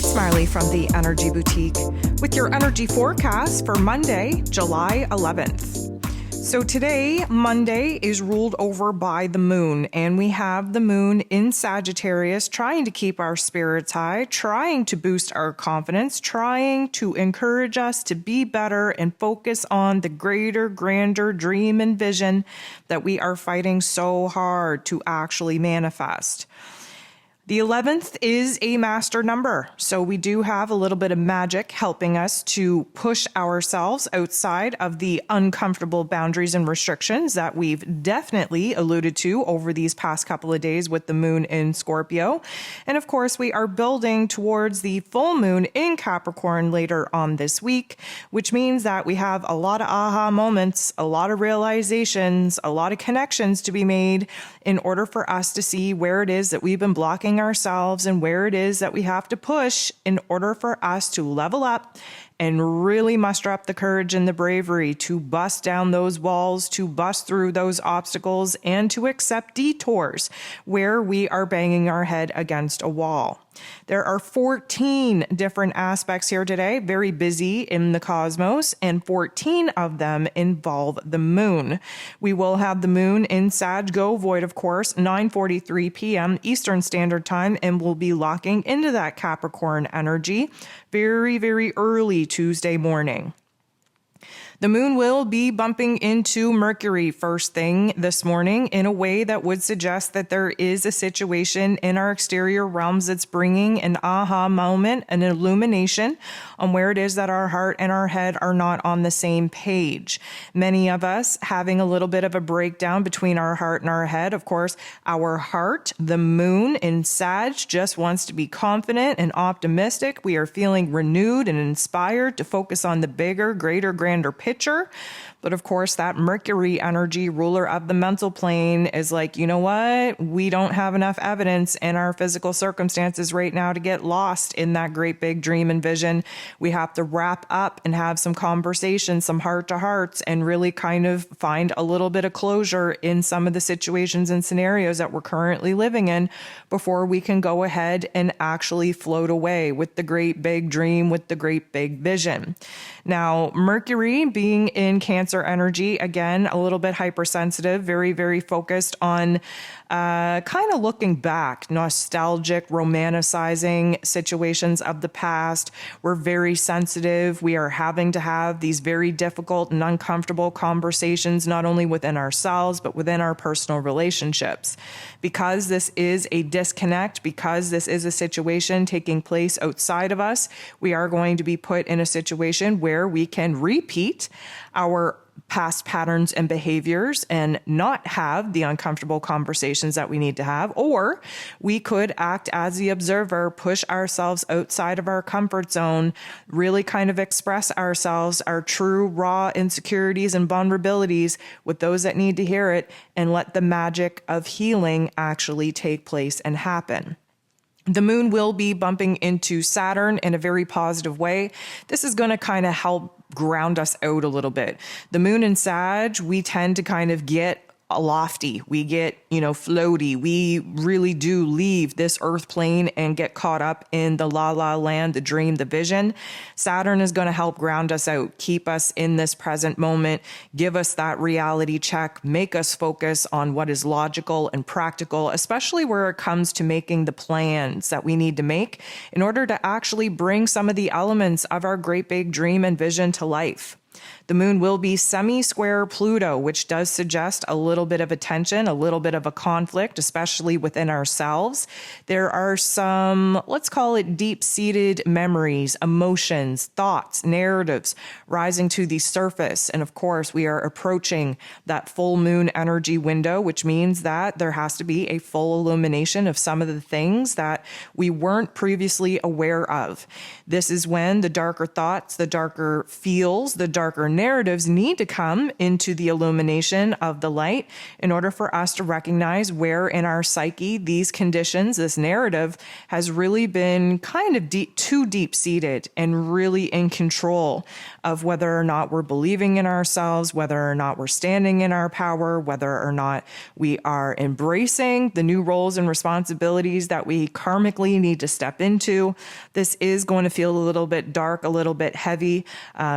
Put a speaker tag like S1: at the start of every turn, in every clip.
S1: It's Marley from the Energy Boutique with your energy forecast for Monday, July 11th. So today, Monday, is ruled over by the moon, and we have the moon in Sagittarius trying to keep our spirits high, trying to boost our confidence, trying to encourage us to be better and focus on the greater, grander dream and vision that we are fighting so hard to actually manifest. The 11th is a master number, so we do have a little bit of magic helping us to push ourselves outside of the uncomfortable boundaries and restrictions that we've definitely alluded to over these past couple of days with the moon in Scorpio. And of course, we are building towards the full moon in Capricorn later on this week, which means that we have a lot of aha moments, a lot of realizations, a lot of connections to be made in order for us to see where it is that we've been blocking ourselves and where it is that we have to push in order for us to level up and really muster up the courage and the bravery to bust down those walls, to bust through those obstacles, and to accept detours where we are banging our head against a wall. There are 14 different aspects here today, very busy in the cosmos, and 14 of them involve the moon. We will have the moon in Sag go void, of course, 9:43 p.m. Eastern Standard Time, and we'll be locking into that Capricorn energy very, very early Tuesday morning. The moon will be bumping into Mercury first thing this morning in a way that would suggest that there is a situation in our exterior realms that's bringing an aha moment, an illumination on where it is that our heart and our head are not on the same page. Many of us having a little bit of a breakdown between our heart and our head. Of course, our heart, the moon in Sag, just wants to be confident and optimistic. We are feeling renewed and inspired to focus on the bigger, greater, grander picture. But of course, that Mercury energy, ruler of the mental plane, is like, you know what? We don't have enough evidence in our physical circumstances right now to get lost in that great big dream and vision. We have to wrap up and have some conversations, some heart to hearts, and really kind of find a little bit of closure in some of the situations and scenarios that we're currently living in before we can go ahead and actually float away with the great big dream, with the great big vision. Now, Mercury being in Cancer energy, again, a little bit hypersensitive, very, very focused on kind of looking back, nostalgic, romanticizing situations of the past. We're very sensitive. We are having to have these very difficult and uncomfortable conversations, not only within ourselves, but within our personal relationships. Because this is a disconnect, because this is a situation taking place outside of us, we are going to be put in a situation where we can repeat our past patterns and behaviors and not have the uncomfortable conversations that we need to have, or we could act as the observer, push ourselves outside of our comfort zone, really kind of express ourselves, our true raw insecurities and vulnerabilities with those that need to hear it, and let the magic of healing actually take place and happen. The moon will be bumping into Saturn in a very positive way. This is going to kind of help ground us out a little bit. The moon in Sag, we tend to kind of get lofty. We get, floaty. We really do leave this earth plane and get caught up in the la la land, the dream, the vision. Saturn is going to help ground us out, keep us in this present moment, give us that reality check, make us focus on what is logical and practical, especially where it comes to making the plans that we need to make in order to actually bring some of the elements of our great big dream and vision to life. The moon will be semi-square Pluto, which does suggest a little bit of a tension, a little bit of a conflict, especially within ourselves. There are some, let's call it deep-seated memories, emotions, thoughts, narratives rising to the surface. And of course, we are approaching that full moon energy window, which means that there has to be a full illumination of some of the things that we weren't previously aware of. This is when the darker thoughts, the darker feels, the darker darker narratives need to come into the illumination of the light in order for us to recognize where in our psyche these conditions, this narrative, has really been kind of too deep-seated and really in control of whether or not we're believing in ourselves, whether or not we're standing in our power, whether or not we are embracing the new roles and responsibilities that we karmically need to step into. This is going to feel a little bit dark, a little bit heavy.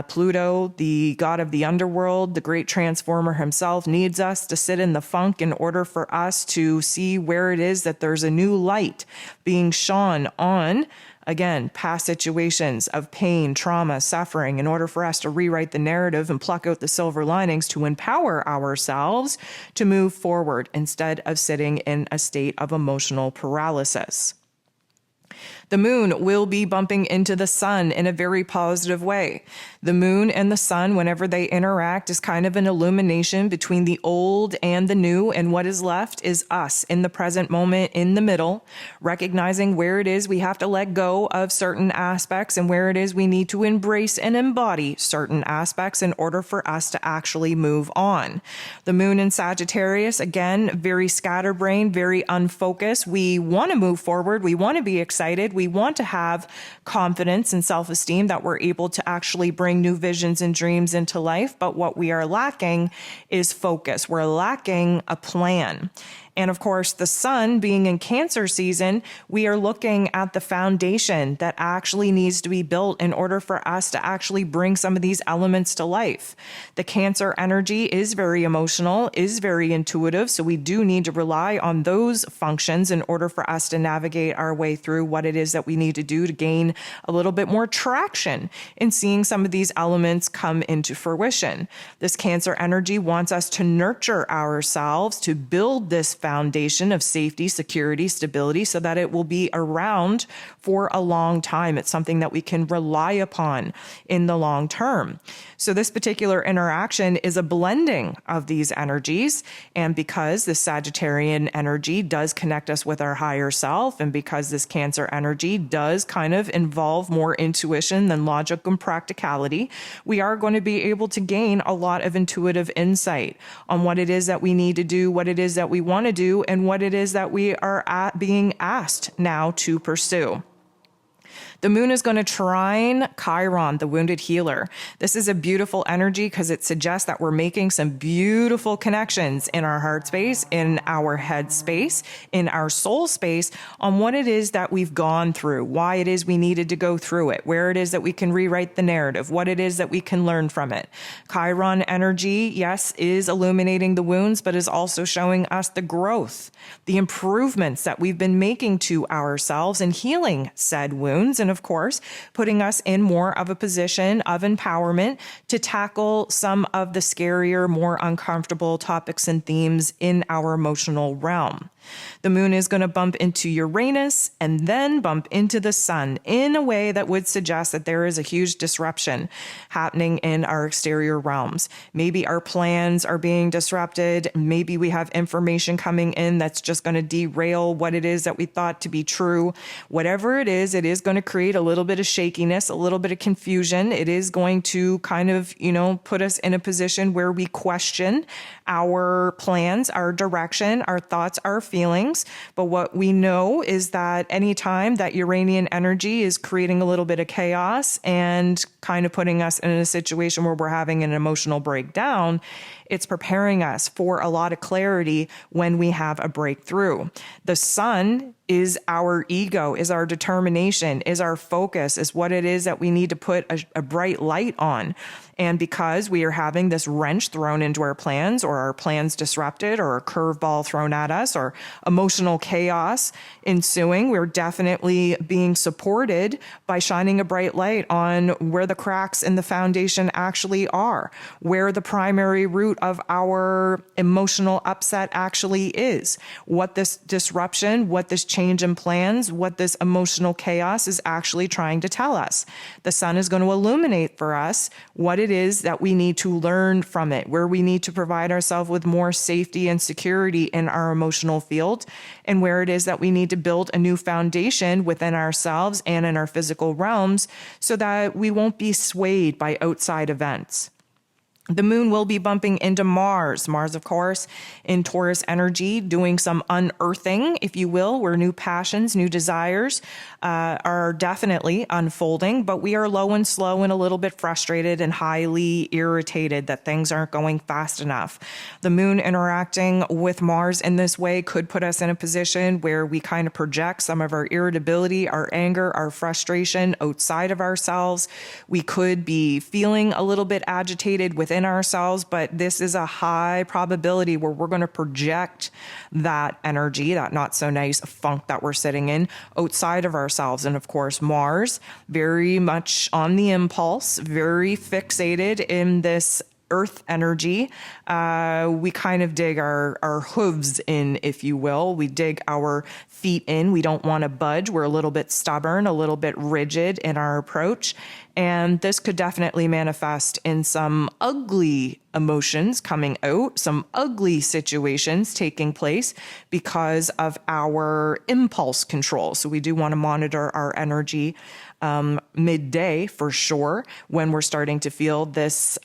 S1: Pluto, the god of the underworld, the great transformer himself, needs us to sit in the funk in order for us to see where it is that there's a new light being shone on, again, past situations of pain, trauma, suffering, in order for us to rewrite the narrative and pluck out the silver linings to empower ourselves to move forward instead of sitting in a state of emotional paralysis. The moon will be bumping into the sun in a very positive way. The moon and the sun, whenever they interact, is kind of an illumination between the old and the new, and what is left is us in the present moment, in the middle, recognizing where it is we have to let go of certain aspects and where it is we need to embrace and embody certain aspects in order for us to actually move on. The moon in Sagittarius, again, very scatterbrained, very unfocused. We want to move forward. We want to be excited. We want to have confidence and self-esteem that we're able to actually bring new visions and dreams into life. But what we are lacking is focus. We're lacking a plan. And of course, the sun being in Cancer season, we are looking at the foundation that actually needs to be built in order for us to actually bring some of these elements to life. The Cancer energy is very emotional, is very intuitive, so we do need to rely on those functions in order for us to navigate our way through what it is that we need to do to gain a little bit more traction in seeing some of these elements come into fruition. This Cancer energy wants us to nurture ourselves, to build this foundation of safety, security, stability, so that it will be around for a long time. It's something that we can rely upon in the long term. So this particular interaction is a blending of these energies. And because this Sagittarian energy does connect us with our higher self, and because this Cancer energy does kind of involve more intuition than logic and practicality, we are going to be able to gain a lot of intuitive insight on what it is that we need to do, what it is that we want to do, and what it is that we are being asked now to pursue. The moon is going to trine Chiron, the wounded healer. This is a beautiful energy because it suggests that we're making some beautiful connections in our heart space, in our head space, in our soul space on what it is that we've gone through, why it is we needed to go through it, where it is that we can rewrite the narrative, what it is that we can learn from it. Chiron energy, yes, is illuminating the wounds, but is also showing us the growth, the improvements that we've been making to ourselves and healing said wounds. And of course, putting us in more of a position of empowerment to tackle some of the scarier, more uncomfortable topics and themes in our emotional realm. The moon is going to bump into Uranus and then bump into the sun in a way that would suggest that there is a huge disruption happening in our exterior realms. Maybe our plans are being disrupted. Maybe we have information coming in that's just going to derail what it is that we thought to be true. Whatever it is going to create a little bit of shakiness, a little bit of confusion. It is going to kind of, put us in a position where we question our plans, our direction, our thoughts, our feelings. But what we know is that anytime that Uranian energy is creating a little bit of chaos and kind of putting us in a situation where we're having an emotional breakdown, it's preparing us for a lot of clarity when we have a breakthrough. The sun is our ego, is our determination, is our focus, is what it is that we need to put a bright light on. And because we are having this wrench thrown into our plans, or our plans disrupted, or a curveball thrown at us, or emotional chaos ensuing, we're definitely being supported by shining a bright light on where the cracks in the foundation actually are, where the primary root of our emotional upset actually is, what this disruption, what this change in plans, what this emotional chaos is actually trying to tell us. The sun is going to illuminate for us what it is that we need to learn from it, where we need to provide ourselves with more safety and security in our emotional field, and where it is that we need to build a new foundation within ourselves and in our physical realms so that we won't be swayed by outside events. The moon will be bumping into Mars. Mars, of course, in Taurus energy, doing some unearthing, if you will, where new passions, new desires are definitely unfolding, but we are low and slow and a little bit frustrated and highly irritated that things aren't going fast enough. The moon interacting with Mars in this way could put us in a position where we kind of project some of our irritability, our anger, our frustration outside of ourselves. We could be feeling a little bit agitated within ourselves, but this is a high probability where we're going to project that energy, that not so nice funk that we're sitting in, outside of ourselves. And of course, Mars, very much on the impulse, very fixated in this earth energy. We kind of dig our hooves in, if you will. We dig our feet in. We don't want to budge. We're a little bit stubborn, a little bit rigid in our approach. And this could definitely manifest in some ugly emotions coming out, some ugly situations taking place because of our impulse control. So we do want to monitor our energy midday for sure when we're starting to feel this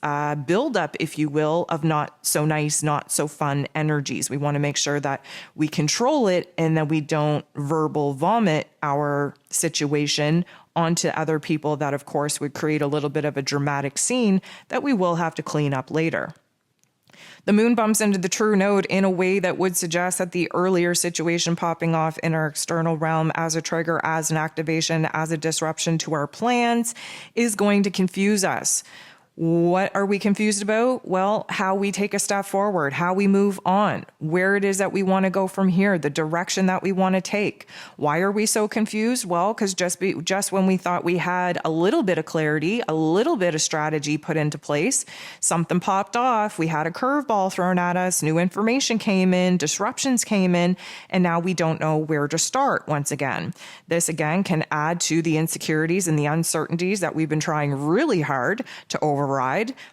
S1: buildup, if you will, of not so nice, not so fun energies. We want to make sure that we control it and that we don't verbal vomit our situation onto other people that, of course, would create a little bit of a dramatic scene that we will have to clean up later. The moon bumps into the true node in a way that would suggest that the earlier situation popping off in our external realm as a trigger, as an activation, as a disruption to our plans is going to confuse us. What are we confused about? Well, how we take a step forward, how we move on, where it is that we want to go from here, the direction that we want to take. Why are we so confused? Well, because just when we thought we had a little bit of clarity, a little bit of strategy put into place, something popped off. We had a curveball thrown at us, new information came in, disruptions came in, and now we don't know where to start once again. This again can add to the insecurities and the uncertainties that we've been trying really hard to override.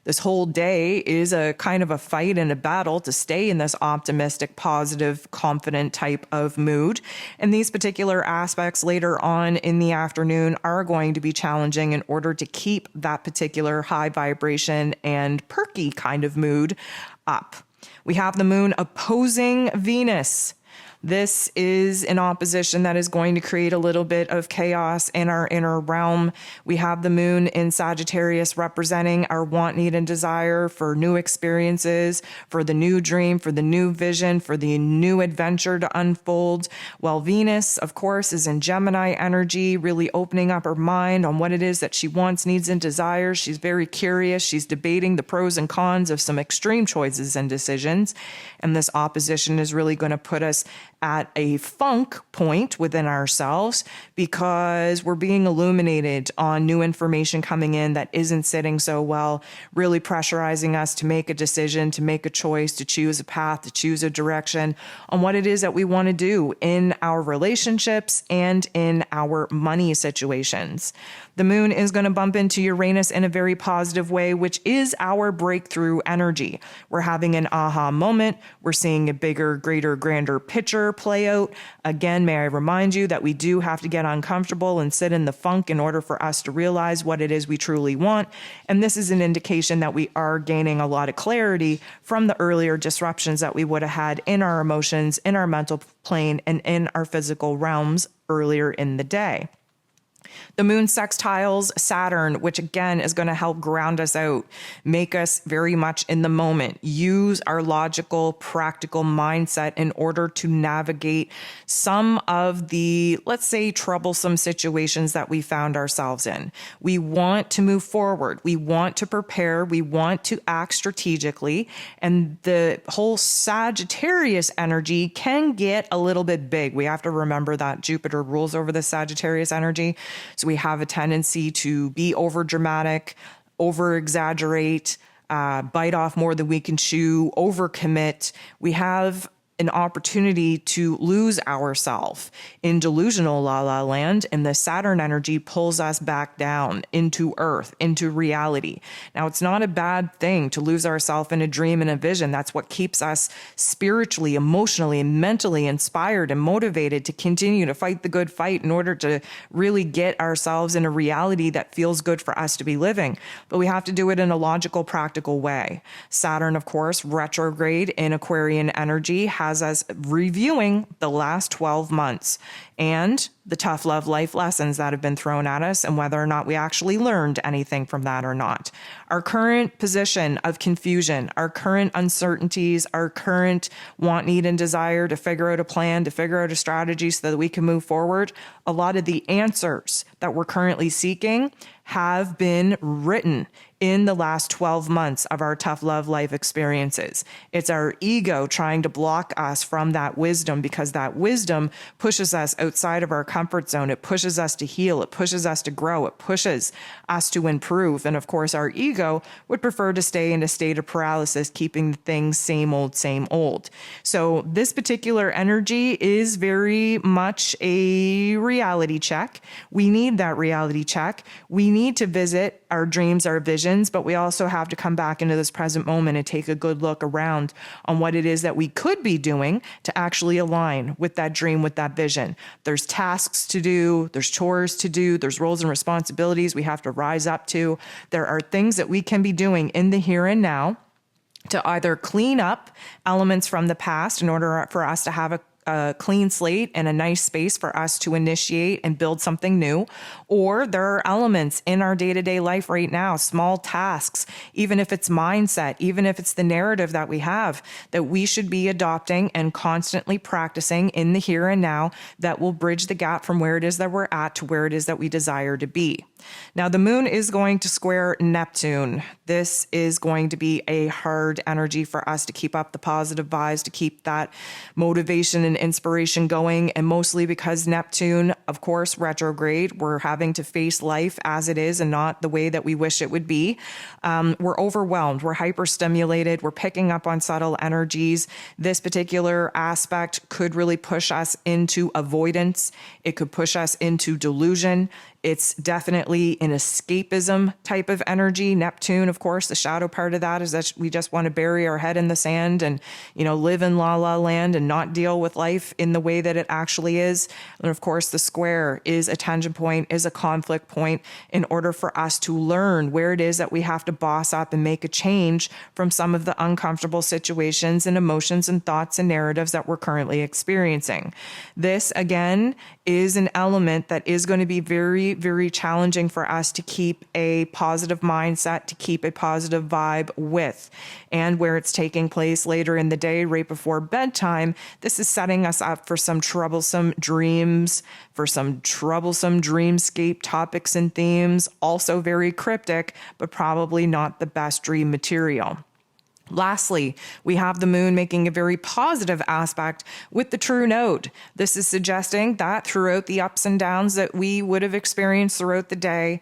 S1: This whole day is a kind of a fight and a battle to stay in this optimistic, positive, confident type of mood. And these particular aspects later on in the afternoon are going to be challenging in order to keep that particular high vibration and perky kind of mood up. We have the moon opposing Venus. This is an opposition that is going to create a little bit of chaos in our inner realm. We have the moon in Sagittarius representing our want, need, and desire for new experiences, for the new dream, for the new vision, for the new adventure to unfold. While Venus, of course, is in Gemini energy, really opening up her mind on what it is that she wants, needs, and desires. She's very curious. She's debating the pros and cons of some extreme choices and decisions. And this opposition is really going to put us at a funk point within ourselves because we're being illuminated on new information coming in that isn't sitting so well, really pressurizing us to make a decision, to make a choice, to choose a path, to choose a direction on what it is that we want to do in our relationships and in our money situations. The moon is going to bump into Uranus in a very positive way, which is our breakthrough energy. We're having an aha moment. We're seeing a bigger, greater, grander picture play out. Again, may I remind you that we do have to get uncomfortable and sit in the funk in order for us to realize what it is we truly want. And this is an indication that we are gaining a lot of clarity from the earlier disruptions that we would have had in our emotions, in our mental plane, and in our physical realms earlier in the day. The moon sextiles Saturn, which again is going to help ground us out, make us very much in the moment, use our logical, practical mindset in order to navigate some of the, let's say, troublesome situations that we found ourselves in. We want to move forward. We want to prepare. We want to act strategically. And the whole Sagittarius energy can get a little bit big. We have to remember that Jupiter rules over the Sagittarius energy. So we have a tendency to be over dramatic, over exaggerate, bite off more than we can chew, overcommit. We have an opportunity to lose ourselves in delusional la la land, and the Saturn energy pulls us back down into earth, into reality. Now, it's not a bad thing to lose ourselves in a dream and a vision. That's what keeps us spiritually, emotionally, and mentally inspired and motivated to continue to fight the good fight in order to really get ourselves in a reality that feels good for us to be living. But we have to do it in a logical, practical way. Saturn, of course, retrograde in Aquarian energy, has us reviewing the last 12 months and the tough love life lessons that have been thrown at us, and whether or not we actually learned anything from that or not. Our current position of confusion, our current uncertainties, our current want, need, and desire to figure out a plan, to figure out a strategy so that we can move forward, a lot of the answers that we're currently seeking have been written in the last 12 months of our tough love life experiences. It's our ego trying to block us from that wisdom, because that wisdom pushes us outside of our comfort zone. It pushes us to heal. It pushes us to grow. It pushes us to improve. And of course, our ego would prefer to stay in a state of paralysis, keeping things same old, same old. So this particular energy is very much a reality check. We need that reality check. We need to visit our dreams, our visions, but we also have to come back into this present moment and take a good look around on what it is that we could be doing to actually align with that dream, with that vision. There's tasks to do, there's chores to do, there's roles and responsibilities we have to rise up to. There are things that we can be doing in the here and now to either clean up elements from the past in order for us to have a clean slate and a nice space for us to initiate and build something new. Or there are elements in our day-to-day life right now, small tasks, even if it's mindset, even if it's the narrative that we have, that we should be adopting and constantly practicing in the here and now, that will bridge the gap from where it is that we're at to where it is that we desire to be. Now, the moon is going to square Neptune. This is going to be a hard energy for us to keep up the positive vibes, to keep that motivation and inspiration going. And mostly because Neptune, of course, retrograde, we're having to face life as it is and not the way that we wish it would be. We're overwhelmed. We're hyperstimulated. We're picking up on subtle energies. This particular aspect could really push us into avoidance. It could push us into delusion. It's definitely an escapism type of energy. Neptune, of course, the shadow part of that is that we just want to bury our head in the sand and, live in la la land and not deal with life in the way that it actually is. And of course, the square is a tension point, is a conflict point in order for us to learn where it is that we have to boss up and make a change from some of the uncomfortable situations and emotions and thoughts and narratives that we're currently experiencing. This, again, is an element that is going to be very, very challenging for us to keep a positive mindset, to keep a positive vibe with. And where it's taking place later in the day, right before bedtime, this is setting us up for some troublesome dreams, for some troublesome dreamscape topics and themes, also very cryptic, but probably not the best dream material. Lastly, we have the moon making a very positive aspect with the true node. This is suggesting that throughout the ups and downs that we would have experienced throughout the day,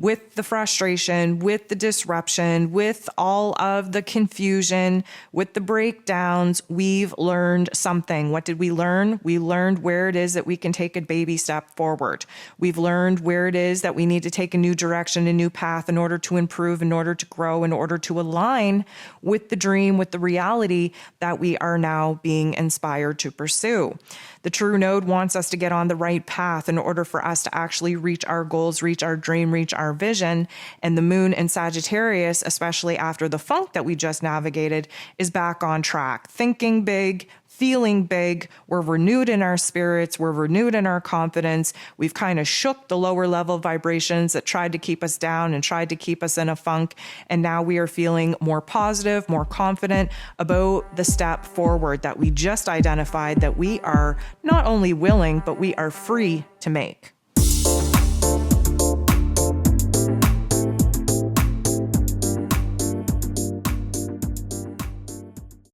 S1: with the frustration, with the disruption, with all of the confusion, with the breakdowns, we've learned something. What did we learn? We learned where it is that we can take a baby step forward. We've learned where it is that we need to take a new direction, a new path in order to improve, in order to grow, in order to align with the dream, with the reality that we are now being inspired to pursue. The true node wants us to get on the right path in order for us to actually reach our goals, reach our dream, reach our vision. And the moon in Sagittarius, especially after the funk that we just navigated, is back on track, thinking big, feeling big. We're renewed in our spirits. We're renewed in our confidence. We've kind of shook the lower level vibrations that tried to keep us down and tried to keep us in a funk. And now we are feeling more positive, more confident about the step forward that we just identified that we are not only willing, but we are free to make.